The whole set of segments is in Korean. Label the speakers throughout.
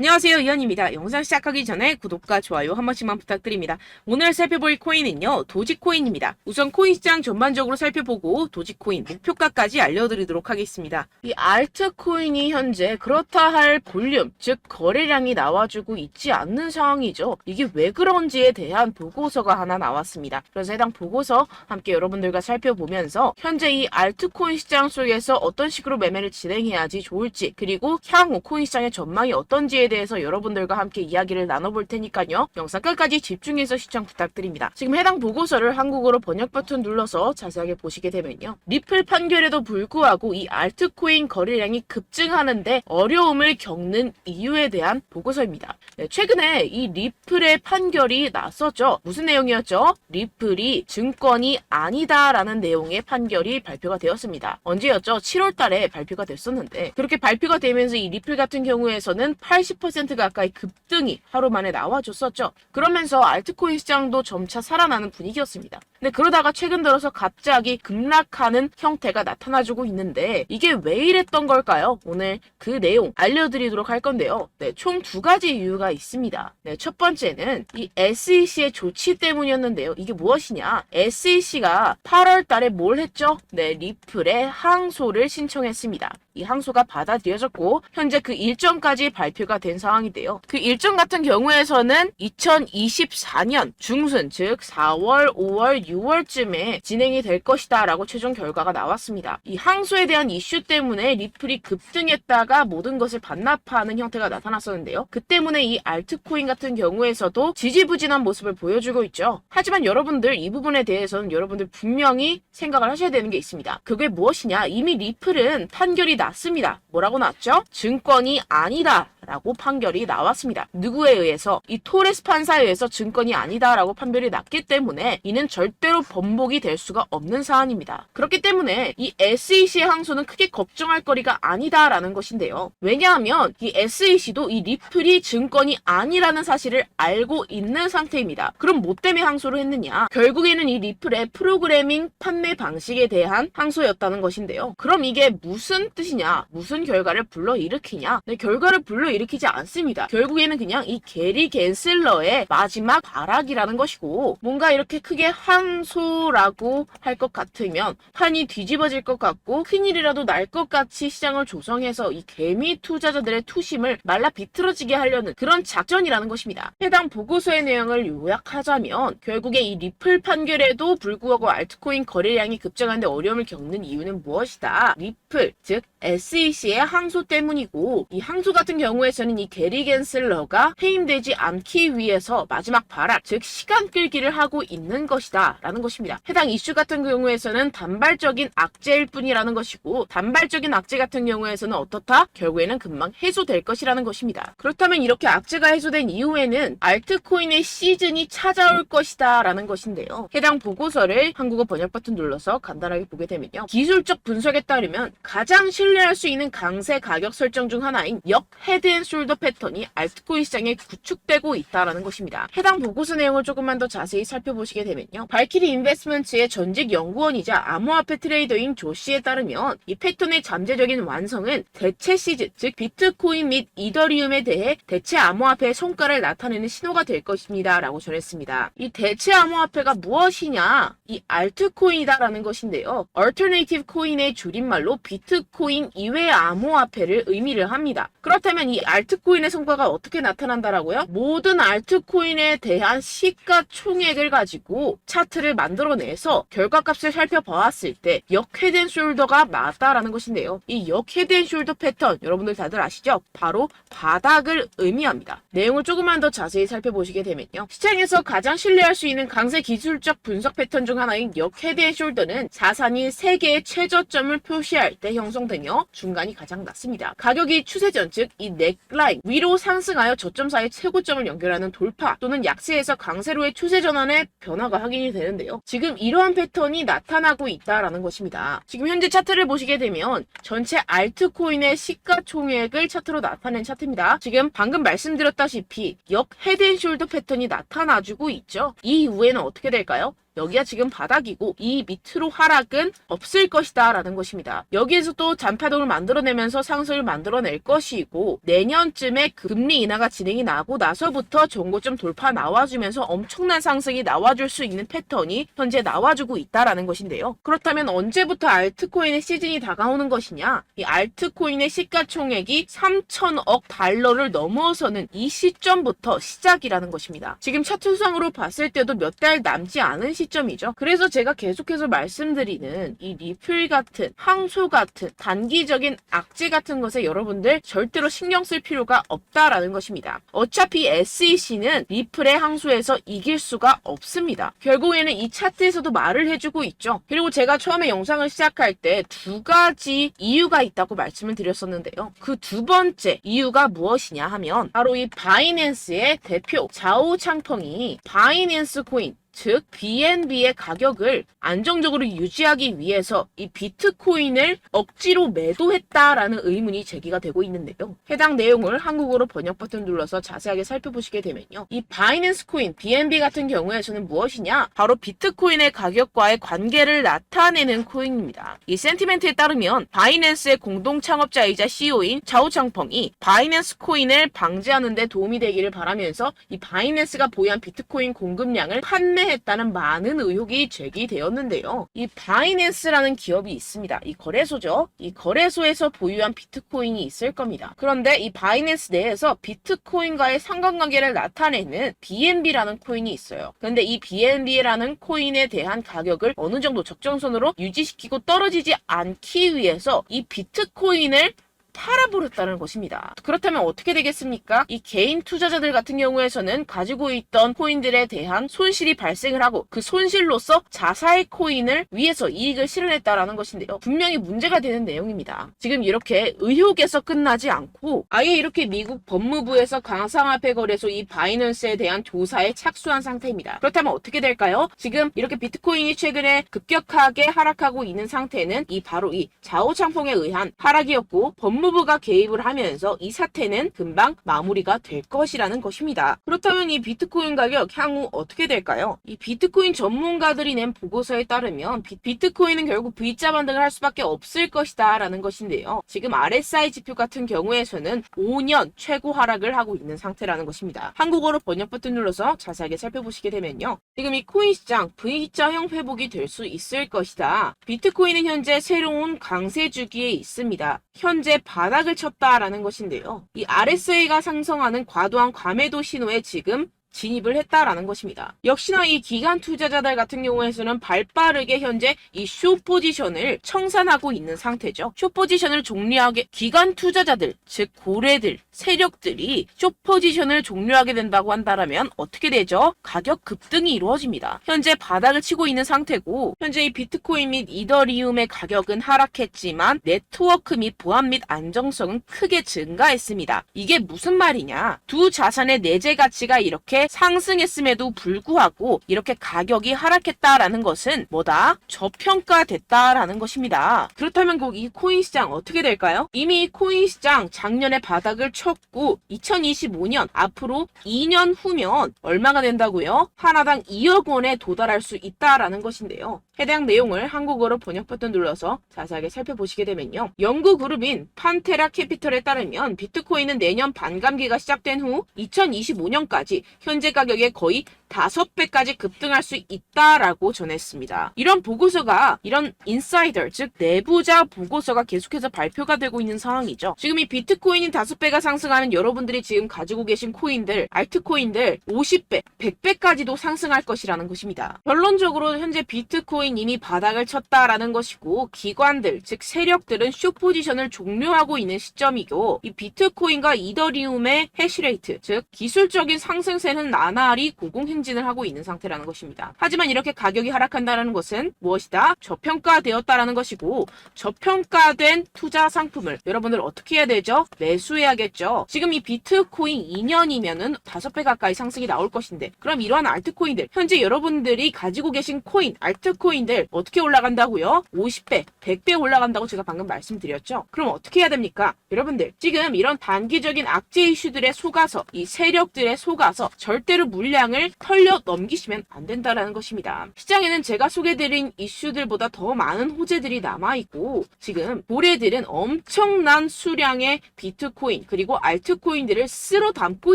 Speaker 1: 안녕하세요, 이현입니다. 영상 시작하기 전에 구독과 좋아요 한 번씩만 부탁드립니다. 오늘 살펴볼 코인은요, 도지코인입니다. 우선 코인 시장 전반적으로 살펴보고 도지코인 목표가까지 알려드리도록 하겠습니다. 이 알트코인이 현재 그렇다 할 볼륨, 즉 거래량이 나와주고 있지 않는 상황이죠. 이게 왜 그런지에 대한 보고서가 하나 나왔습니다. 그래서 해당 보고서 함께 여러분들과 살펴보면서 현재 이 알트코인 시장 속에서 어떤 식으로 매매를 진행해야지 좋을지, 그리고 향후 코인 시장의 전망이 어떤지에 대해서 여러분들과 함께 이야기를 나눠볼 테니까요. 영상 끝까지 집중해서 시청 부탁드립니다. 지금 해당 보고서를 한국어로 번역 버튼 눌러서 자세하게 보시게 되면요. 리플 판결에도 불구하고 이 알트코인 거래량이 급증하는데 어려움을 겪는 이유에 대한 보고서입니다. 네, 최근에 이 리플의 판결이 났었죠. 무슨 내용이었죠? 리플이 증권이 아니다라는 내용의 판결이 발표가 되었습니다. 언제였죠? 7월 달에 발표가 됐었는데 그렇게 발표가 되면서 이 리플 같은 경우에서는 80% 가까이 급등이 하루 만에 나와줬었죠. 그러면서 알트코인 시장도 점차 살아나는 분위기였습니다. 근데 그러다가 최근 들어서 갑자기 급락하는 형태가 나타나주고 있는데 이게 왜 이랬던 걸까요? 오늘 그 내용 알려드리도록 할 건데요. 네, 총 두 가지 이유가 있습니다. 네, 첫 번째는 이 SEC의 조치 때문이었는데요. 이게 무엇이냐? SEC가 8월 달에 뭘 했죠? 네, 리플에 항소를 신청했습니다. 이 항소가 받아들여졌고 현재 그 일정까지 발표가 된 상황인데요. 그 일정 같은 경우에서는 2024년 중순, 즉 4월, 5월, 6월쯤에 진행이 될 것이다 라고 최종 결과가 나왔습니다. 이 항소에 대한 이슈 때문에 리플이 급등했다가 모든 것을 반납하는 형태가 나타났었는데요. 그 때문에 이 알트코인 같은 경우에서도 지지부진한 모습을 보여주고 있죠. 하지만 여러분들 이 부분에 대해서는 여러분들 분명히 생각을 하셔야 되는 게 있습니다. 그게 무엇이냐? 이미 리플은 판결이 났습니다. 뭐라고 났죠? 증권이 아니다 라고 판결이 나왔습니다. 누구에 의해서? 이 토레스 판사에 의해서 증권이 아니다 라고 판결이 났기 때문에 이는 절대로 번복이 될 수가 없는 사안입니다. 그렇기 때문에 이 SEC의 항소는 크게 걱정할 거리가 아니다 라는 것인데요. 왜냐하면 이 SEC도 이 리플이 증권이 아니라는 사실을 알고 있는 상태입니다. 그럼 뭐 때문에 항소를 했느냐? 결국에는 이 리플의 프로그래밍 판매 방식에 대한 항소였다는 것인데요. 그럼 이게 무슨 뜻이냐? 무슨 결과를 불러일으키냐? 네, 결과를 불러일으키지 않습니다. 결국에는 그냥 이 게리 갠슬러의 마지막 발악이라는 것이고, 뭔가 이렇게 크게 항소라고 할 것 같으면 판이 뒤집어질 것 같고 큰일이라도 날 것 같이 시장을 조성해서 이 개미 투자자들의 투심을 말라 비틀어지게 하려는 그런 작전이라는 것입니다. 해당 보고서의 내용을 요약하자면 결국에 이 리플 판결에도 불구하고 알트코인 거래량이 급증하는데 어려움을 겪는 이유는 무엇이다? 리플, 즉 SEC의 항소 때문이고, 이 항소 같은 경우에서는 이 게리 갠슬러가 해임되지 않기 위해서 마지막 발악, 즉 시간 끌기를 하고 있는 것이다 라는 것입니다. 해당 이슈 같은 경우에서는 단발적인 악재일 뿐이라는 것이고, 단발적인 악재 같은 경우에서는 어떻다? 결국에는 금방 해소될 것이라는 것입니다. 그렇다면 이렇게 악재가 해소된 이후에는 알트코인의 시즌이 찾아올 것이다 라는 것인데요. 해당 보고서를 한국어 번역 버튼 눌러서 간단하게 보게 되면요. 기술적 분석에 따르면 가장 신뢰할 수 있는 강세 가격 설정 중 하나인 역 헤드앤숄더 패턴이 알트코인 시장에 구축되고 있다는 것입니다. 해당 보고서 내용을 조금만 더 자세히 살펴보시게 되면요. 발키리 인베스트먼트의 전직 연구원이자 암호화폐 트레이더인 조 씨에 따르면 이 패턴의 잠재적인 완성은 대체 시즌, 즉 비트코인 및 이더리움에 대해 대체 암호화폐의 성과를 나타내는 신호가 될 것입니다 라고 전했습니다. 이 대체 암호화폐가 무엇이냐? 이 알트코인이다라는 것인데요. Alternative Coin의 줄임말로 비트코인 이외의 암호화폐를 의미를 합니다. 그렇다면 이 알트코인의 성과가 어떻게 나타난다라고요? 모든 알트코인에 대한 시가총액을 가지고 차트를 만들어내서 결과값을 살펴보았을 때 역 헤드앤숄더가 맞다라는 것인데요. 이 역 헤드앤숄더 패턴 여러분들 다들 아시죠? 바로 바닥을 의미합니다. 내용을 조금만 더 자세히 살펴보시게 되면요. 시장에서 가장 신뢰할 수 있는 강세 기술적 분석 패턴 중 하나인 역 헤드앤숄더는 자산이 3개의 최저점을 표시할 때 형성되며 중간이 가장 낮습니다. 가격이 추세전, 즉 이 넥라인 위로 상승하여 저점 사이 최고점을 연결하는 돌파 또는 약세에서 강세로의 추세 전환의 변화가 확인이 되는데요. 지금 이러한 패턴이 나타나고 있다라는 것입니다. 지금 현재 차트를 보시게 되면 전체 알트코인의 시가총액을 차트로 나타낸 차트입니다. 지금 방금 말씀드렸다시피 역 헤드앤숄더 패턴이 나타나주고 있죠. 이 이후에는 어떻게 될까요? 여기가 지금 바닥이고 이 밑으로 하락은 없을 것이다 라는 것입니다. 여기에서 또 잔파동을 만들어내면서 상승을 만들어낼 것이고 내년쯤에 금리 인하가 진행이 나고 나서부터 전고점 돌파 나와주면서 엄청난 상승이 나와줄 수 있는 패턴이 현재 나와주고 있다라는 것인데요. 그렇다면 언제부터 알트코인의 시즌이 다가오는 것이냐? 이 알트코인의 시가총액이 3천억 달러를 넘어서는 이 시점부터 시작이라는 것입니다. 지금 차트상으로 봤을 때도 몇 달 남지 않은 시점이죠. 그래서 제가 계속해서 말씀드리는 이 리플 같은 항소 같은 단기적인 악재 같은 것에 여러분들 절대로 신경 쓸 필요가 없다라는 것입니다. 어차피 SEC는 리플의 항소에서 이길 수가 없습니다. 결국에는 이 차트에서도 말을 해주고 있죠. 그리고 제가 처음에 영상을 시작할 때 두 가지 이유가 있다고 말씀을 드렸었는데요. 그 두 번째 이유가 무엇이냐 하면 바로 이 바이낸스의 대표 자오 창펑이 바이낸스 코인 즉 BNB의 가격을 안정적으로 유지하기 위해서 이 비트코인을 억지로 매도했다라는 의문이 제기가 되고 있는데요. 해당 내용을 한국어로 번역 버튼 눌러서 자세하게 살펴보시게 되면요. 이 바이낸스 코인 BNB 같은 경우에서는 무엇이냐? 바로 비트코인의 가격과의 관계를 나타내는 코인입니다. 이 센티멘트에 따르면 바이낸스의 공동 창업자이자 CEO인 자오창펑이 바이낸스 코인을 방지하는 데 도움이 되기를 바라면서 이 바이낸스가 보유한 비트코인 공급량을 판매했다는 많은 의혹이 제기되었는데요. 이 바이낸스라는 기업이 있습니다. 이 거래소죠. 이 거래소에서 보유한 비트코인이 있을 겁니다. 그런데 이 바이낸스 내에서 비트코인과의 상관관계를 나타내는 BNB라는 코인이 있어요. 그런데 이 BNB라는 코인에 대한 가격을 어느 정도 적정선으로 유지시키고 떨어지지 않기 위해서 이 비트코인을 팔아버렸다는 것입니다. 그렇다면 어떻게 되겠습니까? 이 개인 투자자들 같은 경우에서는 가지고 있던 코인들에 대한 손실이 발생을 하고 그 손실로서 자사의 코인을 위해서 이익을 실현했다라는 것인데요. 분명히 문제가 되는 내용입니다. 지금 이렇게 의혹에서 끝나지 않고 아예 이렇게 미국 법무부에서 가상화폐 거래소 이 바이낸스에 대한 조사에 착수한 상태입니다. 그렇다면 어떻게 될까요? 지금 이렇게 비트코인이 최근에 급격하게 하락하고 있는 상태는 바로 이 자오창펑에 의한 하락이었고 법무부가 개입을 하면서 이 사태는 금방 마무리가 될 것이라는 것입니다. 그렇다면 이 비트코인 가격 향후 어떻게 될까요? 이 비트코인 전문가들이 낸 보고서에 따르면 비트코인은 결국 V자 반등을 할 수밖에 없을 것이다 라는 것인데요. 지금 RSI 지표 같은 경우에서는 5년 최고 하락을 하고 있는 상태라는 것입니다. 한국어로 번역 버튼 눌러서 자세하게 살펴보시게 되면요. 지금 이 코인 시장 V자형 회복이 될 수 있을 것이다. 비트코인은 현재 새로운 강세 주기에 있습니다. 현재 바닥을 쳤다라는 것인데요. 이 RSI가 상승하는 과도한 과매도 신호에 지금 진입을 했다라는 것입니다. 역시나 이 기관 투자자들 같은 경우에서는 발빠르게 현재 이 숏 포지션을 청산하고 있는 상태죠. 숏 포지션을 종료하게 기관 투자자들, 즉 고래들, 세력들이 숏 포지션을 종료하게 된다고 한다면 어떻게 되죠? 가격 급등이 이루어집니다. 현재 바닥을 치고 있는 상태고 현재 이 비트코인 및 이더리움의 가격은 하락했지만 네트워크 및 보안 및 안정성은 크게 증가했습니다. 이게 무슨 말이냐? 두 자산의 내재 가치가 이렇게 상승했음에도 불구하고 이렇게 가격이 하락했다라는 것은 뭐다? 저평가됐다라는 것입니다. 그렇다면 꼭 이 코인 시장 어떻게 될까요? 이미 이 코인 시장 작년에 바닥을 쳤고 2025년 앞으로 2년 후면 얼마가 된다고요? 하나당 2억 원에 도달할 수 있다라는 것인데요. 해당 내용을 한국어로 번역 버튼 눌러서 자세하게 살펴보시게 되면요. 연구 그룹인 판테라 캐피털에 따르면 비트코인은 내년 반감기가 시작된 후 2025년까지 현재 가격의 거의 5배까지 급등할 수 있다라고 전했습니다. 이런 보고서가 이런 인사이더 즉 내부자 보고서가 계속해서 발표가 되고 있는 상황이죠. 지금 이 비트코인이 5배가 상승하면 여러분들이 지금 가지고 계신 코인들, 알트코인들 50배, 100배까지도 상승할 것이라는 것입니다. 결론적으로 현재 비트코인 이미 바닥을 쳤다라는 것이고 기관들 즉 세력들은 숏 포지션을 종료하고 있는 시점이고 이 비트코인과 이더리움의 해시레이트 즉 기술적인 상승세는 나날이 고공행진을 하고 있는 상태라는 것입니다. 하지만 이렇게 가격이 하락한다는 것은 무엇이다? 저평가되었다라는 것이고 저평가된 투자 상품을 여러분들 어떻게 해야 되죠? 매수해야겠죠. 지금 이 비트코인 2년이면은 5배 가까이 상승이 나올 것인데 그럼 이러한 알트코인들 현재 여러분들이 가지고 계신 코인, 알트코인들 어떻게 올라간다고요? 50배, 100배 올라간다고 제가 방금 말씀드렸죠. 그럼 어떻게 해야 됩니까? 여러분들 지금 이런 단기적인 악재 이슈들에 속아서 이 세력들에 속아서 절대로 물량을 흘려 넘기시면 안 된다라는 것입니다. 시장에는 제가 소개드린 이슈들보다 더 많은 호재들이 남아있고 지금 고래들은 엄청난 수량의 비트코인 그리고 알트코인들을 쓸어 담고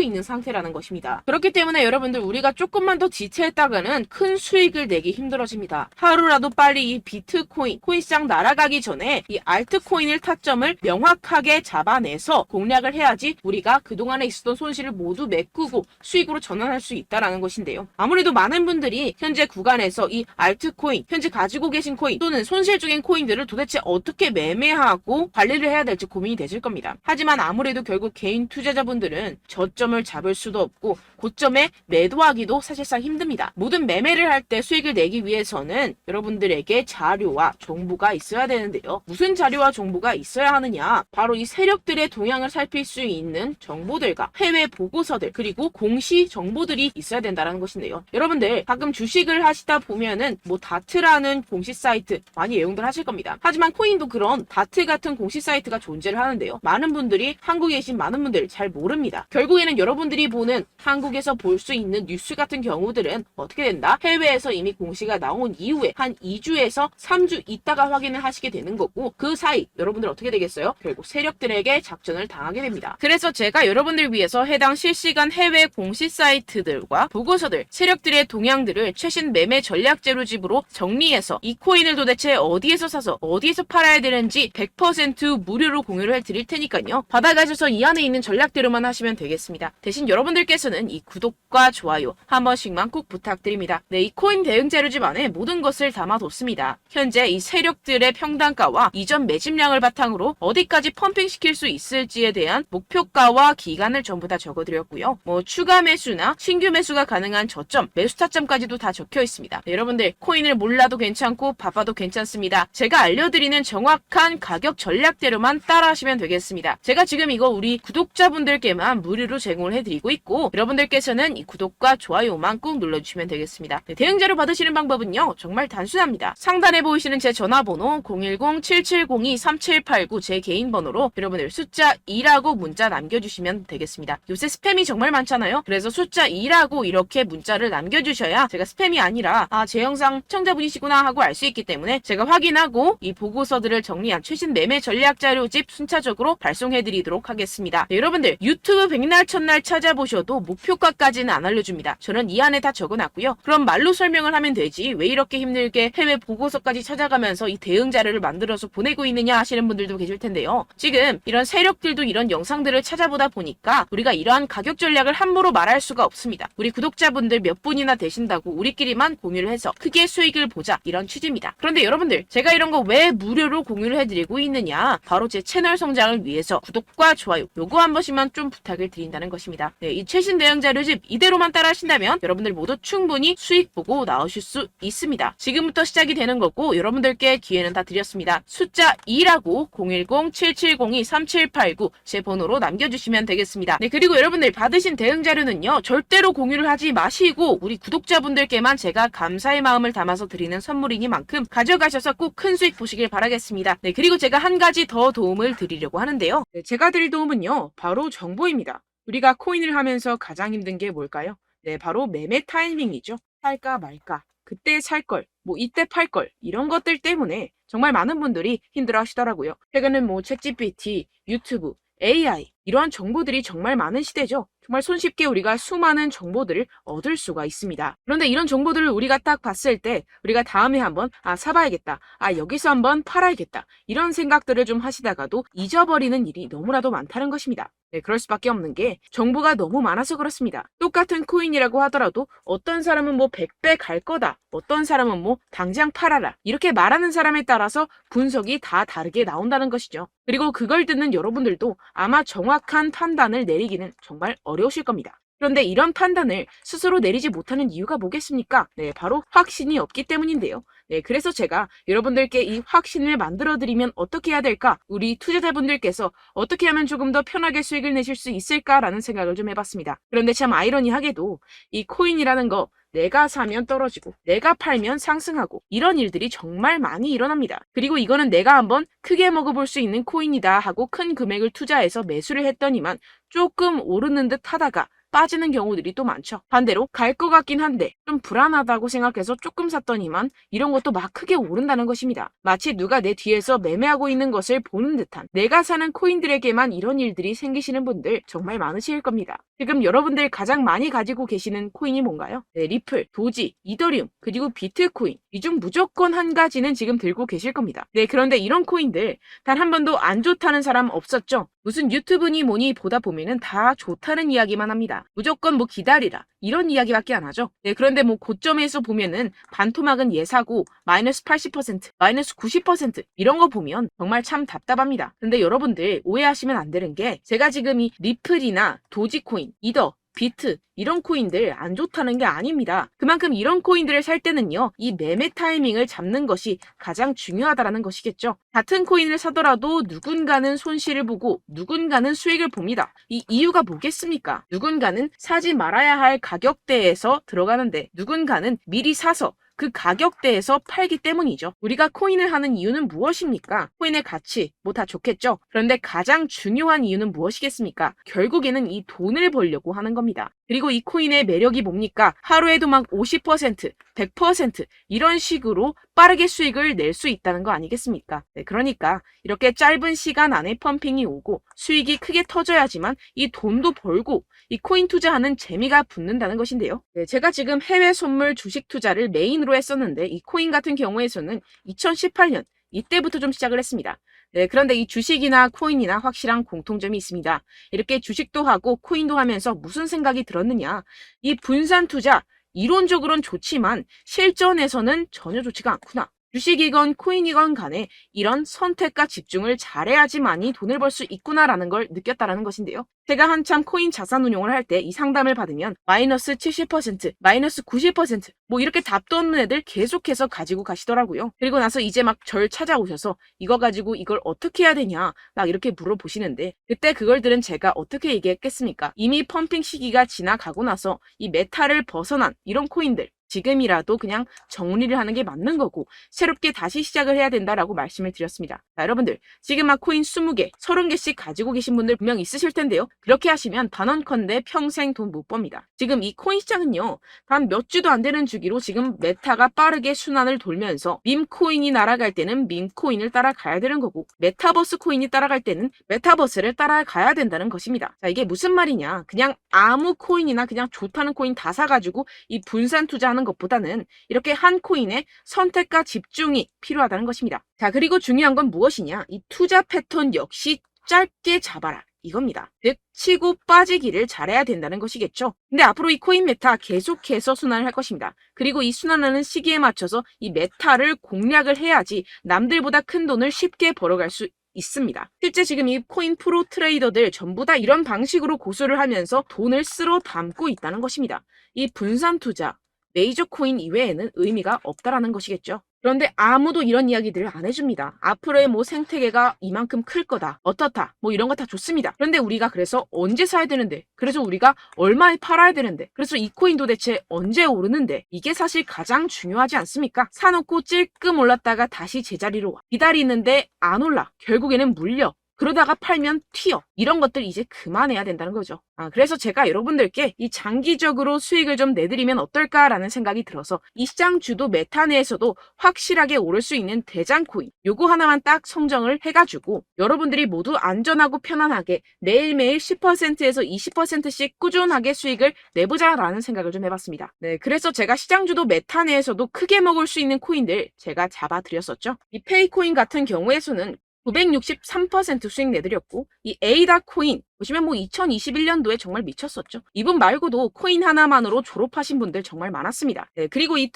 Speaker 1: 있는 상태라는 것입니다. 그렇기 때문에 여러분들 우리가 조금만 더 지체했다가는 큰 수익을 내기 힘들어집니다. 하루라도 빨리 이 비트코인, 코인시장 날아가기 전에 이 알트코인을 타점을 명확하게 잡아내서 공략을 해야지 우리가 그동안에 있었던 손실을 모두 메꾸고 수익으로 전환할 수 있다라는 것인데요. 아무래도 많은 분들이 현재 구간에서 이 알트코인, 현재 가지고 계신 코인 또는 손실 중인 코인들을 도대체 어떻게 매매하고 관리를 해야 될지 고민이 되실 겁니다. 하지만 아무래도 결국 개인 투자자분들은 저점을 잡을 수도 없고 고점에 매도하기도 사실상 힘듭니다. 모든 매매를 할 때 수익을 내기 위해서는 여러분들에게 자료와 정보가 있어야 되는데요. 무슨 자료와 정보가 있어야 하느냐? 바로 이 세력들의 동향을 살필 수 있는 정보들과 해외 보고서들 그리고 공시 정보들이 있어야 된다는 것인데요. 여러분들 가끔 주식을 하시다 보면은 뭐 다트라는 공시 사이트 많이 애용들 하실 겁니다. 하지만 코인도 그런 다트 같은 공시 사이트가 존재를 하는데요. 많은 분들이 한국에 계신 많은 분들 잘 모릅니다. 결국에는 여러분들이 보는 한국에서 볼 수 있는 뉴스 같은 경우들은 어떻게 된다? 해외에서 이미 공시가 나온 이후에 한 2주에서 3주 있다가 확인을 하시게 되는 거고 그 사이 여러분들 어떻게 되겠어요? 결국 세력들에게 작전을 당하게 됩니다. 그래서 제가 여러분들 위해서 해당 실시간 해외 공시 사이트들과 보고서들, 세력들의 동향들을 최신 매매 전략 재료집으로 정리해서 이 코인을 도대체 어디에서 사서 어디에서 팔아야 되는지 100% 무료로 공유를 해드릴 테니까요. 받아가셔서 이 안에 있는 전략대로만 하시면 되겠습니다. 대신 여러분들께서는 이 구독과 좋아요 한 번씩만 꼭 부탁드립니다. 네, 이 코인 대응 재료집 안에 모든 것을 담아뒀습니다. 현재 이 세력들의 평단가와 이전 매집량을 바탕으로 어디까지 펌핑시킬 수 있을지에 대한 목표가와 기간을 전부 다 적어드렸고요. 뭐 추가 매수나 신규 매수가 가능한 저점, 매수 타점까지도 다 적혀 있습니다. 네, 여러분들 코인을 몰라도 괜찮고 바빠도 괜찮습니다. 제가 알려드리는 정확한 가격 전략대로만 따라하시면 되겠습니다. 제가 지금 이거 우리 구독자분들께만 무료로 제공을 해드리고 있고 여러분들께서는 이 구독과 좋아요만 꼭 눌러주시면 되겠습니다. 네, 대응 자료 받으시는 방법은요. 정말 단순합니다. 상단에 보이시는 제 전화번호 010-7702-3789 제 개인 번호로 여러분들 숫자 2라고 문자 남겨주시면 되겠습니다. 요새 스팸이 정말 많잖아요. 그래서 숫자 2라고 이렇게 문자를 남겨주셔야 제가 스팸이 아니라 제 영상 시청자분이시구나 하고 알 수 있기 때문에 제가 확인하고 이 보고서들을 정리한 최신 매매 전략 자료집 순차적으로 발송해드리도록 하겠습니다. 네, 여러분들 유튜브 백날 첫날 찾아보셔도 목표가까지는 안 알려줍니다. 저는 이 안에 다 적어놨고요. 그럼 말로 설명을 하면 되지 왜 이렇게 힘들게 해외 보고서까지 찾아가면서 이 대응 자료를 만들어서 보내고 있느냐 하시는 분들도 계실 텐데요. 지금 이런 세력들도 이런 영상들을 찾아보다 보니까 우리가 이러한 가격 전략을 함부로 말할 수가 없습니다. 우리 구독자분들 몇 분이나 되신다고 우리끼리만 공유를 해서 크게 수익을 보자 이런 취지입니다. 그런데 여러분들 제가 이런 거 왜 무료로 공유를 해드리고 있느냐 바로 제 채널 성장을 위해서 구독과 좋아요 요거 한 번씩만 좀 부탁을 드린다는 것입니다. 네, 이 최신 대응 자료집 이대로만 따라 하신다면 여러분들 모두 충분히 수익 보고 나오실 수 있습니다. 지금부터 시작이 되는 거고 여러분들께 기회는 다 드렸습니다. 숫자 2라고 010-7702-3789 제 번호로 남겨주시면 되겠습니다. 네, 그리고 여러분들 받으신 대응 자료는요 절대로 공유를 하지 마시고 우리 구독자분들께만 제가 감사의 마음을 담아서 드리는 선물이니만큼 가져가셔서 꼭 큰 수익 보시길 바라겠습니다. 네, 그리고 제가 한 가지 더 도움을 드리려고 하는데요. 네, 제가 드릴 도움은요 바로 정보입니다. 우리가 코인을 하면서 가장 힘든 게 뭘까요? 네, 바로 매매 타이밍이죠. 살까 말까, 그때 살 걸, 뭐 이때 팔 걸 이런 것들 때문에 정말 많은 분들이 힘들어 하시더라고요. 최근은 뭐 챗GPT, 유튜브, AI 이러한 정보들이 정말 많은 시대죠. 정말 손쉽게 우리가 수많은 정보들을 얻을 수가 있습니다. 그런데 이런 정보들을 우리가 딱 봤을 때 우리가 다음에 한번 사봐야겠다. 여기서 한번 팔아야겠다. 이런 생각들을 좀 하시다가도 잊어버리는 일이 너무나도 많다는 것입니다. 네, 그럴 수밖에 없는 게 정보가 너무 많아서 그렇습니다. 똑같은 코인이라고 하더라도 어떤 사람은 뭐 100배 갈 거다. 어떤 사람은 뭐 당장 팔아라. 이렇게 말하는 사람에 따라서 분석이 다 다르게 나온다는 것이죠. 그리고 그걸 듣는 여러분들도 아마 정확한 판단을 내리기는 정말 어려우실 겁니다. 그런데 이런 판단을 스스로 내리지 못하는 이유가 뭐겠습니까? 네, 바로 확신이 없기 때문인데요. 네, 그래서 제가 여러분들께 이 확신을 만들어드리면 어떻게 해야 될까? 우리 투자자분들께서 어떻게 하면 조금 더 편하게 수익을 내실 수 있을까라는 생각을 좀 해봤습니다. 그런데 참 아이러니하게도 이 코인이라는 거 내가 사면 떨어지고 내가 팔면 상승하고 이런 일들이 정말 많이 일어납니다. 그리고 이거는 내가 한번 크게 먹어볼 수 있는 코인이다 하고 큰 금액을 투자해서 매수를 했더니만 조금 오르는 듯 하다가 빠지는 경우들이 또 많죠. 반대로 갈 것 같긴 한데 좀 불안하다고 생각해서 조금 샀더니만 이런 것도 막 크게 오른다는 것입니다. 마치 누가 내 뒤에서 매매하고 있는 것을 보는 듯한, 내가 사는 코인들에게만 이런 일들이 생기시는 분들 정말 많으실 겁니다. 지금 여러분들 가장 많이 가지고 계시는 코인이 뭔가요? 네, 리플, 도지, 이더리움, 그리고 비트코인. 이 중 무조건 한 가지는 지금 들고 계실 겁니다. 네, 그런데 이런 코인들 단 한 번도 안 좋다는 사람 없었죠? 무슨 유튜브니 뭐니 보다 보면은 다 좋다는 이야기만 합니다. 무조건 뭐 기다리라 이런 이야기밖에 안 하죠. 네, 그런데 뭐 고점에서 보면은 반토막은 예사고 마이너스 80%, 마이너스 90% 이런 거 보면 정말 참 답답합니다. 근데 여러분들 오해하시면 안 되는 게, 제가 지금 이 리플이나 도지코인, 이더, 비트 이런 코인들 안 좋다는 게 아닙니다. 그만큼 이런 코인들을 살 때는요, 이 매매 타이밍을 잡는 것이 가장 중요하다는 것이겠죠. 같은 코인을 사더라도 누군가는 손실을 보고 누군가는 수익을 봅니다. 이 이유가 뭐겠습니까? 누군가는 사지 말아야 할 가격대에서 들어가는데 누군가는 미리 사서 그 가격대에서 팔기 때문이죠. 우리가 코인을 하는 이유는 무엇입니까? 코인의 가치, 뭐 다 좋겠죠. 그런데 가장 중요한 이유는 무엇이겠습니까? 결국에는 이 돈을 벌려고 하는 겁니다. 그리고 이 코인의 매력이 뭡니까? 하루에도 막 50%, 100% 이런 식으로 빠르게 수익을 낼 수 있다는 거 아니겠습니까? 네, 그러니까 이렇게 짧은 시간 안에 펌핑이 오고 수익이 크게 터져야지만 이 돈도 벌고 이 코인 투자하는 재미가 붙는다는 것인데요. 네, 제가 지금 해외 선물 주식 투자를 메인으로 했었는데 이 코인 같은 경우에서는 2018년 이때부터 좀 시작을 했습니다. 네, 그런데 이 주식이나 코인이나 확실한 공통점이 있습니다. 이렇게 주식도 하고 코인도 하면서 무슨 생각이 들었느냐? 이 분산 투자, 이론적으로는 좋지만 실전에서는 전혀 좋지가 않구나. 주식이건 코인이건 간에 이런 선택과 집중을 잘해야지만이 돈을 벌 수 있구나라는 걸 느꼈다라는 것인데요. 제가 한참 코인 자산 운용을 할 때 이 상담을 받으면 마이너스 70%, 마이너스 90%, 뭐 이렇게 답도 없는 애들 계속해서 가지고 가시더라고요. 그리고 나서 이제 막 절 찾아오셔서 이거 가지고 이걸 어떻게 해야 되냐 막 이렇게 물어보시는데, 그때 그걸 들은 제가 어떻게 얘기했겠습니까? 이미 펌핑 시기가 지나가고 나서 이 메타를 벗어난 이런 코인들, 지금이라도 그냥 정리를 하는 게 맞는 거고 새롭게 다시 시작을 해야 된다라고 말씀을 드렸습니다. 자, 여러분들 지금 막 코인 20개, 30개씩 가지고 계신 분들 분명 있으실 텐데요. 그렇게 하시면 단언컨대 평생 돈 못 법니다. 지금 이 코인 시장은요, 단 몇 주도 안 되는 주기로 지금 메타가 빠르게 순환을 돌면서 밈코인이 날아갈 때는 밈코인을 따라가야 되는 거고, 메타버스 코인이 따라갈 때는 메타버스를 따라가야 된다는 것입니다. 자, 이게 무슨 말이냐? 그냥 아무 코인이나 그냥 좋다는 코인 다 사가지고 이 분산 투자하는 것보다는 이렇게 한 코인에 선택과 집중이 필요하다는 것입니다. 자, 그리고 중요한 건 무엇이냐? 이 투자 패턴 역시 짧게 잡아라. 이겁니다. 즉 치고 빠지기를 잘해야 된다는 것이겠죠. 근데 앞으로 이 코인 메타 계속해서 순환을 할 것입니다. 그리고 이 순환하는 시기에 맞춰서 이 메타를 공략을 해야지 남들보다 큰 돈을 쉽게 벌어갈 수 있습니다. 실제 지금 이 코인 프로 트레이더들 전부 다 이런 방식으로 고수를 하면서 돈을 쓸어 담고 있다는 것입니다. 이 분산 투자, 메이저 코인 이외에는 의미가 없다라는 것이겠죠. 그런데 아무도 이런 이야기들을 안 해줍니다. 앞으로의 뭐 생태계가 이만큼 클 거다, 어떻다, 뭐 이런 거 다 좋습니다. 그런데 우리가 그래서 언제 사야 되는데, 그래서 우리가 얼마에 팔아야 되는데, 그래서 이 코인 도대체 언제 오르는데, 이게 사실 가장 중요하지 않습니까? 사놓고 찔끔 올랐다가 다시 제자리로 와. 기다리는데 안 올라. 결국에는 물려. 그러다가 팔면 튀어. 이런 것들 이제 그만해야 된다는 거죠. 그래서 제가 여러분들께 이 장기적으로 수익을 좀 내드리면 어떨까라는 생각이 들어서 이 시장 주도 메타 내에서도 확실하게 오를 수 있는 대장 코인, 요거 하나만 딱 선정을 해가지고 여러분들이 모두 안전하고 편안하게 매일매일 10%에서 20%씩 꾸준하게 수익을 내보자라는 생각을 좀 해봤습니다. 네, 그래서 제가 시장 주도 메타 내에서도 크게 먹을 수 있는 코인들 제가 잡아드렸었죠. 이 페이코인 같은 경우에서는 963% 수익 내드렸고, 이 에이다 코인 보시면 뭐 2021년도에 정말 미쳤었죠. 이분 말고도 코인 하나만으로 졸업하신 분들 정말 많았습니다. 네, 그리고 이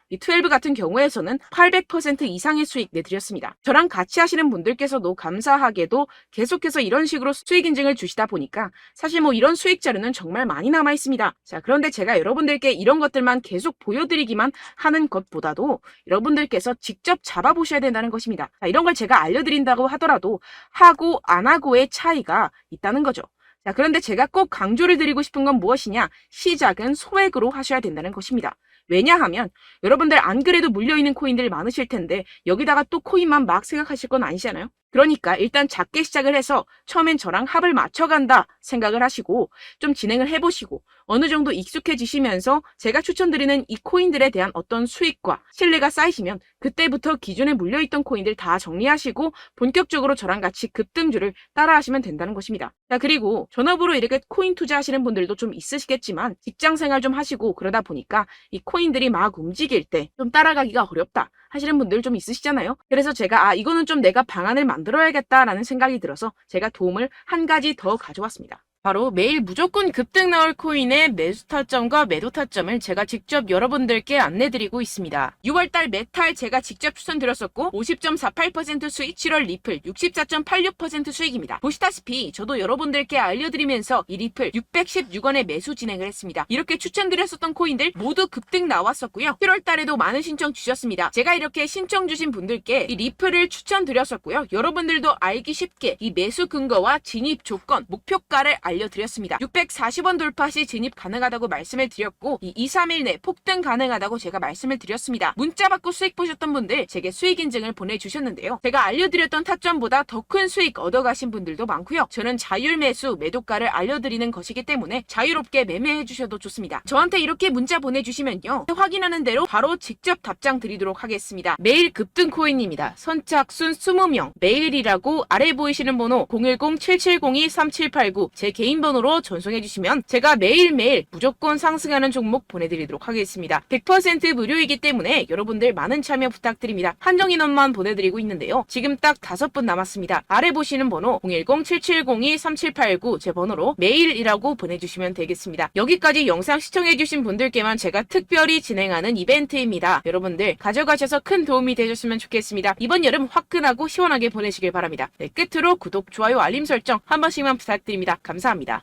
Speaker 1: 12 같은 경우에서는 800% 이상의 수익 내드렸습니다. 저랑 같이 하시는 분들께서도 감사하게도 계속해서 이런 식으로 수익 인증을 주시다 보니까 사실 뭐 이런 수익 자료는 정말 많이 남아 있습니다. 자, 그런데 제가 여러분들께 이런 것들만 계속 보여드리기만 하는 것보다도 여러분들께서 직접 잡아보셔야 된다는 것입니다. 자, 이런 걸 제가 알려드린다고 하더라도 하고 안 하고의 차이가 있다는 거죠. 자, 그런데 제가 꼭 강조를 드리고 싶은 건 무엇이냐? 시작은 소액으로 하셔야 된다는 것입니다. 왜냐하면 여러분들 안 그래도 물려있는 코인들이 많으실 텐데 여기다가 또 코인만 막 생각하실 건 아니잖아요. 그러니까 일단 작게 시작을 해서 처음엔 저랑 합을 맞춰간다 생각을 하시고 좀 진행을 해보시고 어느 정도 익숙해지시면서 제가 추천드리는 이 코인들에 대한 어떤 수익과 신뢰가 쌓이시면 그때부터 기존에 물려있던 코인들 다 정리하시고 본격적으로 저랑 같이 급등주를 따라하시면 된다는 것입니다. 자, 그리고 전업으로 이렇게 코인 투자하시는 분들도 좀 있으시겠지만 직장 생활 좀 하시고 그러다 보니까 이 코인들이 막 움직일 때 좀 따라가기가 어렵다 하시는 분들 좀 있으시잖아요. 그래서 제가 이거는 좀 내가 방안을 만들어야겠다라는 생각이 들어서 제가 도움을 한 가지 더 가져왔습니다. 바로 매일 무조건 급등 나올 코인의 매수 타점과 매도 타점을 제가 직접 여러분들께 안내드리고 있습니다. 6월달 메탈 제가 직접 추천드렸었고 50.48% 수익, 7월 리플 64.86% 수익입니다. 보시다시피 저도 여러분들께 알려드리면서 이 리플 616원에 매수 진행을 했습니다. 이렇게 추천드렸었던 코인들 모두 급등 나왔었고요. 7월달에도 많은 신청 주셨습니다. 제가 이렇게 신청 주신 분들께 이 리플을 추천드렸었고요. 여러분들도 알기 쉽게 이 매수 근거와 진입 조건, 목표가를 알려드렸습니다. 640원 돌파 시 진입 가능하다고 말씀을 드렸고 이 2, 3일 내 폭등 가능하다고 제가 말씀을 드렸습니다. 문자 받고 수익 보셨던 분들 제게 수익 인증을 보내주셨는데요. 제가 알려드렸던 타점보다 더 큰 수익 얻어가신 분들도 많고요. 저는 자율 매수 매도가를 알려드리는 것이기 때문에 자유롭게 매매해 주셔도 좋습니다. 저한테 이렇게 문자 보내주시면요. 확인하는 대로 바로 직접 답장 드리도록 하겠습니다. 매일 급등 코인입니다. 선착순 20명 매일이라고 아래 보이시는 번호 010-7702-3789 제 개인 번호로 전송해 주시면 제가 매일매일 무조건 상승하는 종목 보내드리도록 하겠습니다. 100% 무료이기 때문에 여러분들 많은 참여 부탁드립니다. 한정 인원만 보내드리고 있는데요. 지금 딱 5분 남았습니다. 아래 보시는 번호 010-7702-3789 제 번호로 메일이라고 보내주시면 되겠습니다. 여기까지 영상 시청해주신 분들께만 제가 특별히 진행하는 이벤트입니다. 여러분들 가져가셔서 큰 도움이 되셨으면 좋겠습니다. 이번 여름 화끈하고 시원하게 보내시길 바랍니다. 네, 끝으로 구독, 좋아요, 알림 설정 한 번씩만 부탁드립니다. 감사합니다.